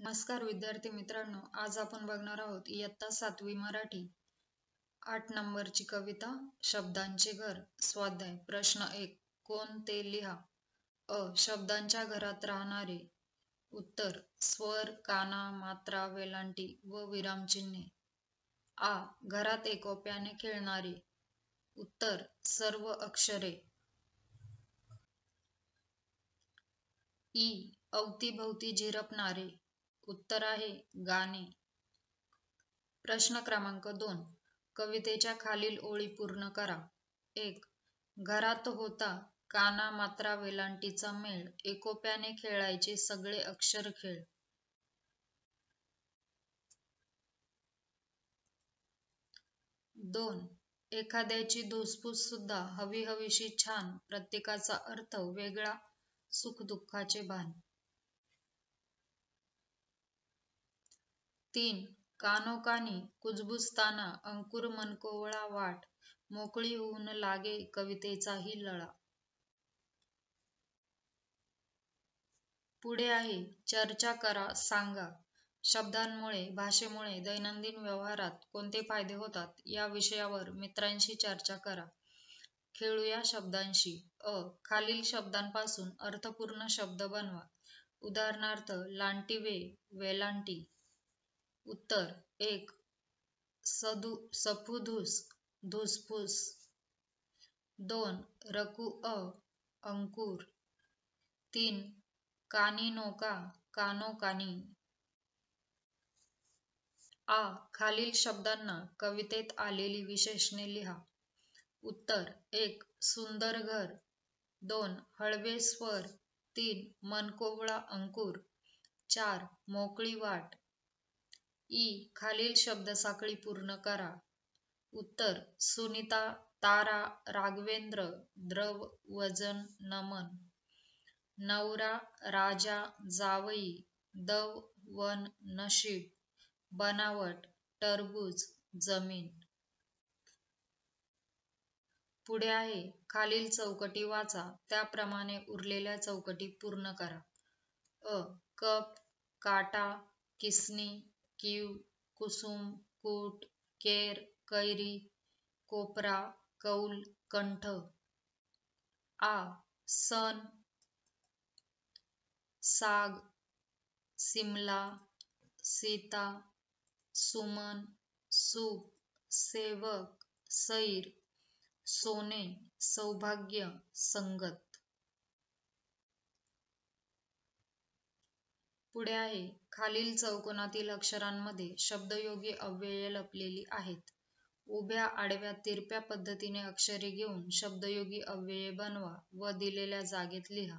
नमस्कार विद्यार्थी मित्रांनो, आज आपण बघणार आहोत इयत्ता 7वी मराठी 8 नंबरची कविता शब्दांचे घर. स्वाध्याय प्रश्न 1. कोण ते लिहा. अ. शब्दांच्या घरात राहणारे. उत्तर स्वर, काना, मात्रा, वेलांटी व विरामचिन्हे. आ. घरात एकोप्याने खेळणारे. उत्तर सर्व अक्षरे. ई. अवतीभवती झिरपणारे. उत्तर आहे गाणे. प्रश्न क्रमांक 2. कवितेच्या खालील ओळी पूर्ण करा. 1. घरात होता काना मात्रा वेलांटीचा मेळ, एकोप्याने खेळायचे सगळे अक्षर खेळ. 2. एखाद्याची धुसफूस सुद्धा हवी हवीशी छान, प्रत्येकाचा अर्थ वेगळा, सुखदुःखाचे भान. 3. कानोकानी कुजबुजताना अंकुर मनकोवळा वाट, मोकळी होऊन लागे कवितेचाही लळा. पुढे आहे चर्चा करा सांगा. शब्दांमुळे भाषेमुळे दैनंदिन व्यवहारात कोणते फायदे होतात या विषयावर मित्रांशी चर्चा करा. खेळूया शब्दांशी. अ. खालील शब्दांपासून अर्थपूर्ण शब्द बनवा. उदाहरणार्थ लांटिवे, वेलांटी. उत्तर 1. सफुधूस, धुसफूस. 2. रकुअ, अंकुर. 3. कानिनोका, कानोकानी. आ. खालील शब्दांना कवितेत आलेली विशेषणे लिहा. उत्तर 1. सुंदर घर. 2. हळवे स्वर. 3. मनकोवळा अंकुर. 4. मोकळी वाट. ई. खालील शब्दसाखळी पूर्ण करा. उत्तर सुनीता, तारा, राघवेंद्र, द्रव, वजन, नमन. नवरा, राजा, जावई, दव, वन, नशीब, बनावट, टरबूज, जमीन. पुढे आहे खालील चौकटी वाचा, त्याप्रमाणे उरलेल्या चौकटी पूर्ण करा. अ. कप, काटा, किसनी, कीव, कुसुम, कूट, केर, कैरी, कोपरा, कौल, कंठ. आ. सन, साग, सिमला, सीता, सुमन, सूप, सेवक, सैर, सोने, सौभाग्य, संगत. पुढे आहे खालील चौकोनातील अक्षरांमध्ये शब्दयोगी अव्यये लपलेली आहेत. उभ्या, आडव्या, तिरप्या पद्धतीने अक्षरे घेऊन शब्दयोगी अव्यये बनवा व दिलेल्या जागेत लिहा.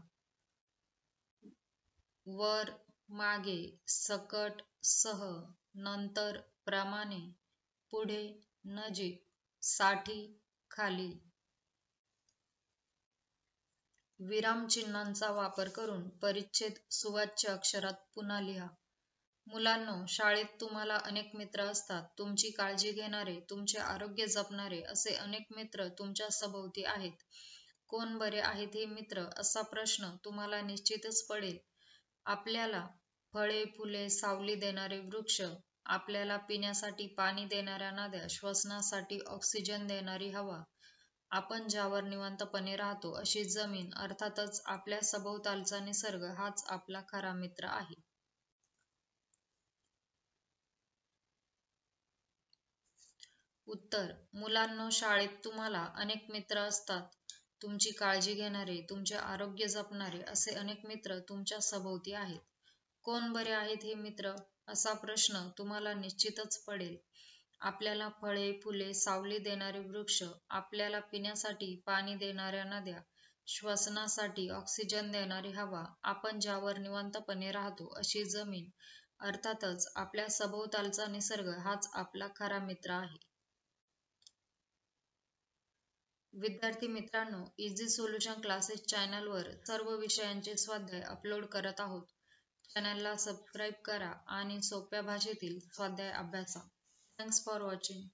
वर, मागे, सकट, सह, नंतर, प्रमाणे, पुढे, नजीक, साठी, खाली. विरामचिन्हांचा वापर करून परिच्छेद सुवाच्य अक्षरात पुन्हा लिहा. मुलांनो, शाळेत तुम्हाला अनेक मित्र असतात. तुमची काळजी घेणारे, तुमचे आरोग्य जपणारे असे अनेक मित्र तुमच्या सभोवती आहेत. कोण बरे आहेत हे मित्र असा प्रश्न तुम्हाला निश्चितच पडेल. आपल्याला फळे, फुले, सावली देणारे वृक्ष, आपल्याला पिण्यासाठी पाणी देणाऱ्या नद्या, श्वसनासाठी ऑक्सिजन देणारी हवा, आपण ज्यावर निवांतपणे राहतो अशी जमीन, अर्थातच आपल्या सभोवतालचा निसर्ग हाच आपला खरा मित्र आहे. उत्तर मुलांनो, शाळेत तुम्हाला अनेक मित्र असतात. तुमची काळजी घेणारे, तुमचे आरोग्य जपणारे असे अनेक मित्र तुमच्या सभोवती आहेत. कोण बरे आहेत हे मित्र असा प्रश्न तुम्हाला निश्चितच पडेल. आपल्याला फळे, फुले, सावली देणारे वृक्ष, आपल्याला पिण्यासाठी पाणी देणाऱ्या नद्या, श्वसनासाठी ऑक्सिजन देणारी हवा, आपण ज्यावर निवांतपणे राहतो अशी जमीन, अर्थातच आपल्या सभोवतालचा निसर्ग हाच आपला खरा मित्र आहे. विद्यार्थी मित्रांनो, इझी सोल्युशन क्लासेस चॅनलवर सर्व विषयांचे स्वाध्याय अपलोड करत आहोत. चॅनलला सबस्क्राईब करा आणि सोप्या भाषेतील स्वाध्याय अभ्यासा. Thanks for watching.